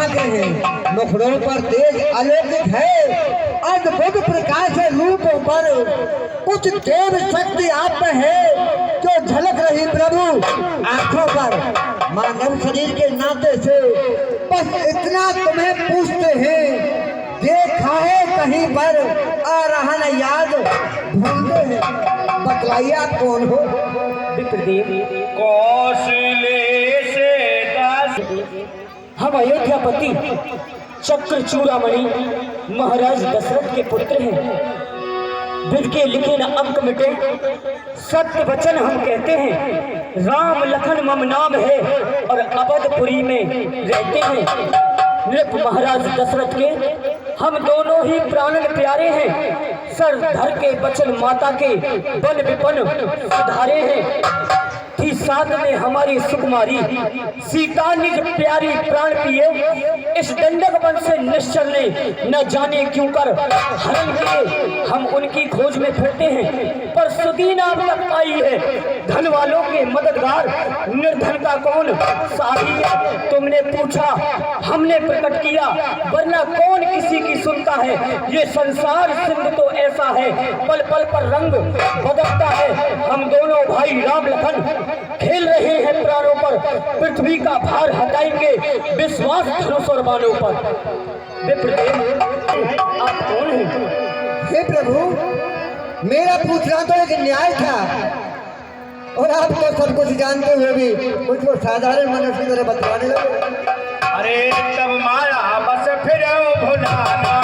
चमक रहे, मुखड़ों पर तेज अलौकिक है, अद्भुत प्रकाश है रूपों पर, कुछ देव शक्ति आप में है जो झलक रही प्रभु आंखों पर। मानव शरीर के नाते से बस इतना तुम्हें पूछते हैं, देखा है कहीं पर आ रहा न याद भूलते हैं, बतलाइए आप कौन हो? विप्रदेव, कौशले से हम अयोध्यापति चक्र चूड़ामणि महाराज दशरथ के पुत्र हैं। विध के लिखे न अंक मिटे, सत्य वचन हम कहते हैं। राम लखन मम नाम है और अवधपुरी में रहते हैं। नृप महाराज दशरथ के हम दोनों ही प्राणन प्यारे हैं। सर धर के बचन माता के बन विपन सुधारे हैं। थी साथ में हमारी सुकुमारी सीता निज प्यारी प्राण पिए। इस दंडक वन से निश्चल ने न जाने क्यों कर हरण किए। हम उनकी खोज में फिरते हैं पर सुदीन अब तक आई है। धन वालों के मददगार निर्धन का कौन साही है? तुमने पूछा हमने प्रकट किया, वरना कौन किसी की सुनता है। ये संसार सिंध तो ऐसा है, पल पल पर रंग बदलता है। हम दोनों भाई राम लखन खेल रहे हैं प्राणों पर, पृथ्वी का भार हटाएंगे विश्वास धनुष और बाणों पर। विप्रदेव, आप कौन हैं? हे प्रभु, मेरा पूछना तो एक न्याय था और आप तो सब कुछ जानते हुए भी मुझको साधारण मनुष्य की तरह बतलाने लगे। अरे तब माया बस फिर भुलाना।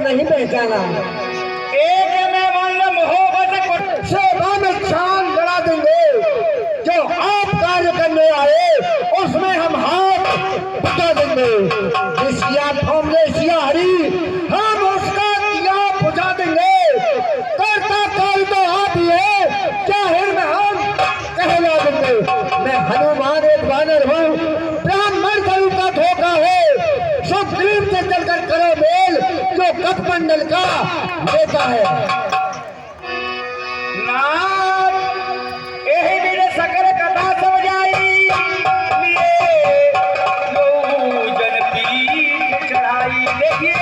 नहीं पहचाना, एक में मालूम हो बस सेवा में चांद लड़ा देंगे। जो आप कार्य करने आए उसमें हम हाथ बता देंगे। ऋषिया फॉर्मलेसिया हरी हम उसका दिया बुझा देंगे। करता काल तो आप ही है, जाहिर में हम कहला देंगे। मैं हनुमान एक वानर हूँ, ब्राह्मण कलु का धोखा है। सुग्रीव से चलकर करो मेल, जो कपमंडल का नेता है। नाथ यही मेरे सकल कथा समझाई, जन पीठ चढ़ाई। देखिए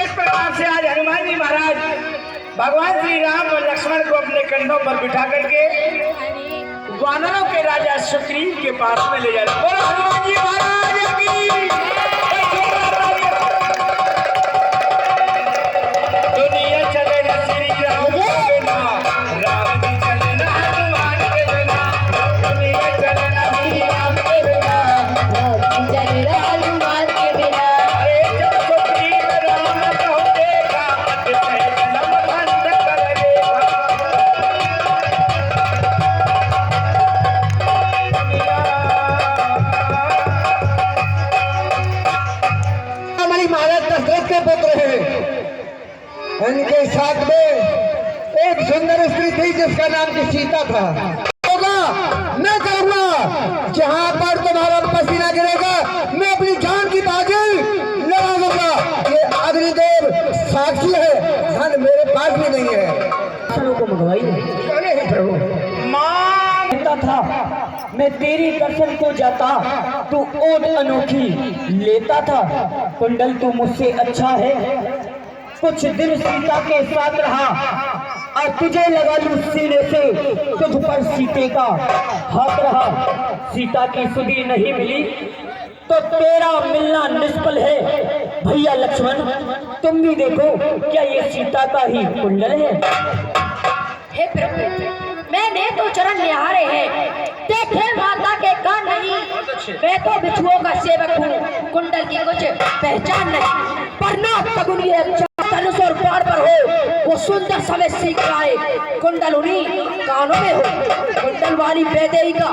इस प्रकार से आज हनुमान जी महाराज भगवान श्री राम और लक्ष्मण को अपने कंधों पर बिठा करके वानरों के राजा सुग्रीव के पास में ले जा रहे। बोलो हनुमान जी महाराज की। दुनिया चले न श्री राम के बिना, राम जी चले न हनुमान के बिना। दुनिया चले न श्री राम के बिना, राम जी चले न हनुमान के बिना। अरे जब सुग्रीव राम को देखा, अतिशय जन्म बंध कर देखा। हमारी महाराज दशरथ के पुत्र हैं। उनके साथ में एक सुंदर स्त्री थी जिसका नाम की सीता था। होगा मैं करूंगा, जहां पर तुम्हारा पसीना गिरेगा मैं अपनी जान की बाजी लड़ा दूंगा। ये अग्निदेव साक्षी है, धन मेरे पास भी नहीं है। को मंगवाई नहीं प्रभु। मां कहता था मैं तेरी दर्शन को जाता, तू ओट अनोखी लेता था। कुंडल तू मुझसे अच्छा है, कुछ दिन सीता के साथ रहा और तुझे लगा लूं सीने से, तुझ पर सीते का हाथ रहा। सीता की सुधी नहीं मिली तो तेरा मिलना निष्फल है। भैया लक्ष्मण तुम भी देखो, क्या ये सीता का ही कुंडल है? हे प्रभु, मैंने तो चरण निहारे हैं, देखे माता के कान नहीं। मैं तो बिच्छुओं का सेवक हूँ, कुंडल की कुछ पहचान नहीं। पर ना तगुन ये अच्छा धनुष और द्वार पर हो, वो सुंदर समय सीख रहा है, कुंडल उन्हीं कानों में हो। कुंडल वाली वैदेही का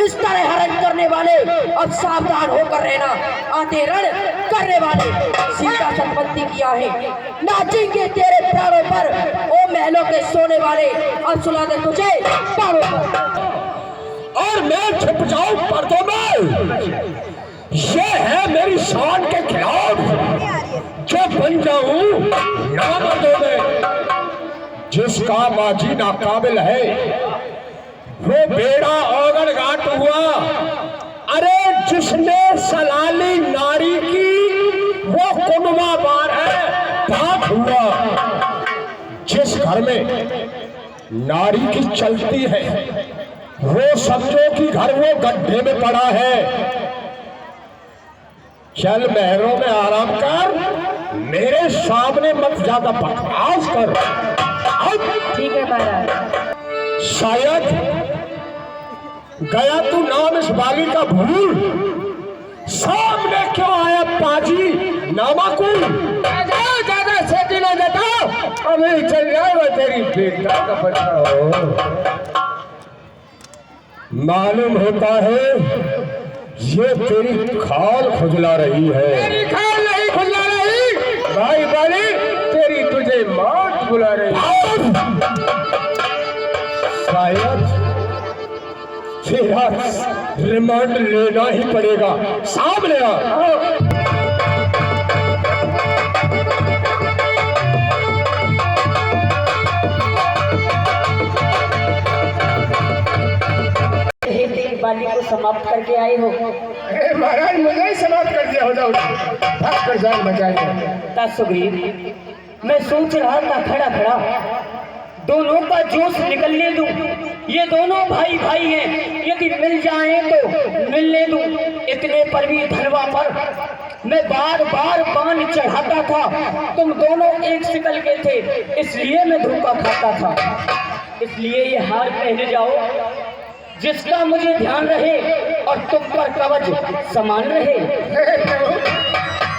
इस तरह हरण करने वाले अब सावधान होकर रहना। आते रण करने वाले सीता संपत्ति किया है, नाचेंगे तेरे प्राणों पर ओ महलों के सोने वाले। अब सुना दे तुझे प्राणों पर, और मैं छिप जाऊं पर्दों में, ये है मेरी शान के खिलाफ। जो बन जाऊं नामर्दों में, जिसका माजी नाकाबिल है वो बेड़ा औगण घाट हुआ। अरे जिसने सलाली नारी की वो कुनवा बार है बात हुआ। जिस घर में नारी की चलती है वो समझो कि घर वो गड्ढे में पड़ा है। चल महरों में आराम कर, मेरे सामने मत ज्यादा बकवास कर। ठीक है महाराज। शायद गया तू नाम इस बाली का भूल, सामने क्यों आया पाजी नामाकुल। ज्यादा सेटी ना देता, अभी चल जाएगा तेरी बेटा का बच्चा हो। मालूम होता है ये तेरी खाल खुजला रही है। तेरी खाल नहीं खुजला रही भाई बाली, तेरी तुझे मौत बुला रही। शायद तेरा रिमांड लेना ही पड़ेगा। सामने आ। बाली को समाप्त करके आए हो। महाराज मुझे ही समाप्त कर दिया, हो जाओ भाग कर जान बचाएंगे। सुग्रीव, मैं सोच रहा था खड़ा खड़ा दोनों का जोश निकलने दूं। ये दोनों भाई भाई हैं, यदि मिल जाएं तो मिलने दूं। इतने पर भी धनवा पर मैं बार बार बाण चढ़ाता था, तुम दोनों एक शिकल के थे, इसलिए मैं धोखा खाता था। इसलिए ये हार पहन जाओ जिसका मुझे ध्यान रहे और तुम पर कवच समान रहे।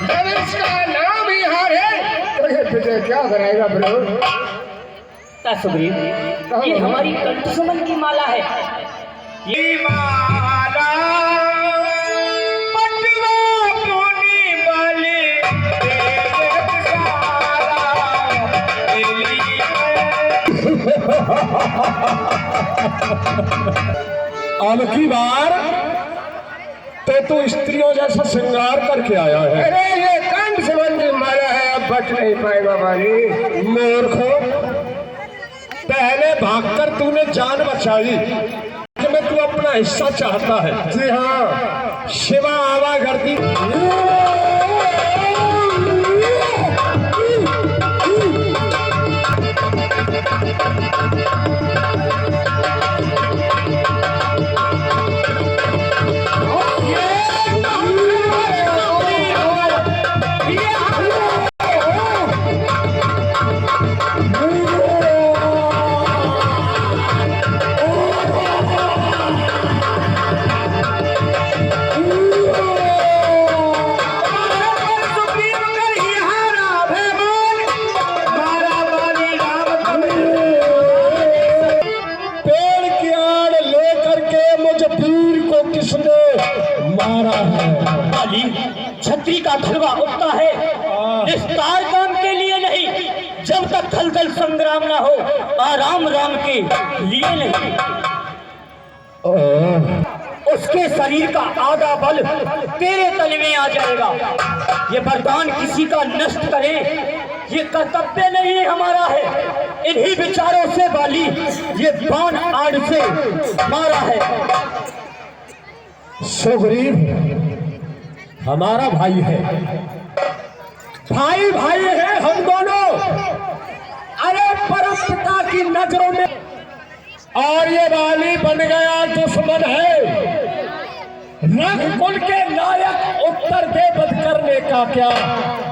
जब इसका नाम ही हार है तो ये तुझे क्या कराएगा प्रभु। सुग्रीव, ये हमारी कंठ सुमन की माला है। ये माला पटना पुनी वाले अब की बार तो तू स्त्रियों जैसा श्रृंगार करके आया है। अरे ये कंठ सुमन की माला है, अब बच नहीं पाएगा भाई। मूर्खो, पहले भागकर तूने जान बचाई, में तू अपना हिस्सा चाहता है। जी हाँ, शिवा आवा करती। छतरी का धनवा उठता है निस्तार काम के लिए नहीं, जब तक खलदल संग्राम ना हो, आराम राम के लिए नहीं। उसके शरीर का आधा बल तेरे तले में आ जाएगा। ये वरदान किसी का नष्ट करे ये कर्तव्य नहीं हमारा है। इन्हीं विचारों से बाली ये बाण आड़ से मारा है। सुग्रीव हमारा भाई है, भाई भाई है हम दोनों। अरे परम पिता की नजरों में, और ये बाली बन गया दुश्मन है। रंगकुल के नायक उत्तर दे बद करने का क्या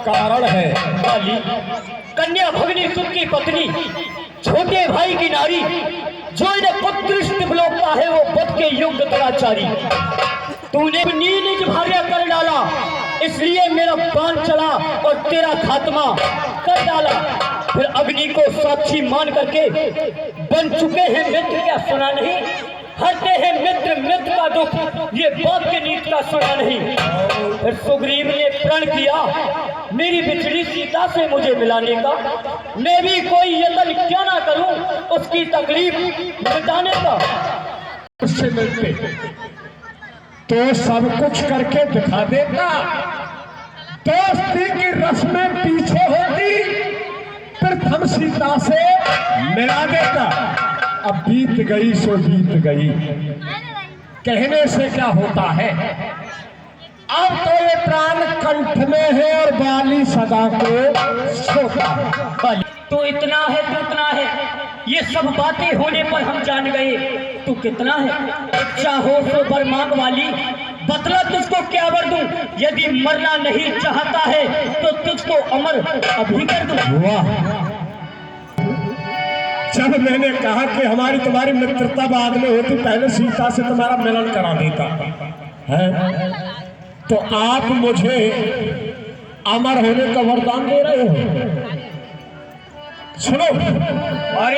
कारण है? बाली कन्या भगनी सुख की पत्नी, छोटे भाई की नारी, जो इन्हें पुत्र बुलाता है वो बुद्ध के युग दुराचारी। तूने नीच भार्या कर डाला, इसलिए मेरा बाण चला और तेरा खात्मा कर डाला। फिर अग्नि को साक्षी मान करके बन चुके हैं मित्र, क्या सुना नहीं? हरते हैं मित्र मित्र का दुख, ये बाप के नीत का सुना नहीं। फिर सुग्रीव ने प्रण किया मेरी बिछड़ी सीता से मुझे मिलाने का, मैं भी कोई यत्न क्यों ना करूं उसकी तकलीफ मिटाने का। उससे मिलते तो सब कुछ करके दिखा देता, दोस्ती की रस्में पीछे होती, प्रथम सीता से मिला देता। अब बीत गई सो बीत गई, कहने से क्या होता है। अब तो ये प्राण कंठ में है और बाली सदा को सोता है। तो इतना है तो उतना है, ये सब बातें होने पर हम जान गए तू कितना है। चाहो तो बर मांग वाली, बतला तुझको क्या वर दूं, यदि मरना नहीं चाहता है तो तुझको अमर अभी कर दूं। वाह, जब मैंने कहा कि हमारी तुम्हारी मित्रता बाद में होती, पहले सीता से तुम्हारा मिलन करा देता है, तो आप मुझे अमर होने का वरदान दे रहे हो। सुनो, और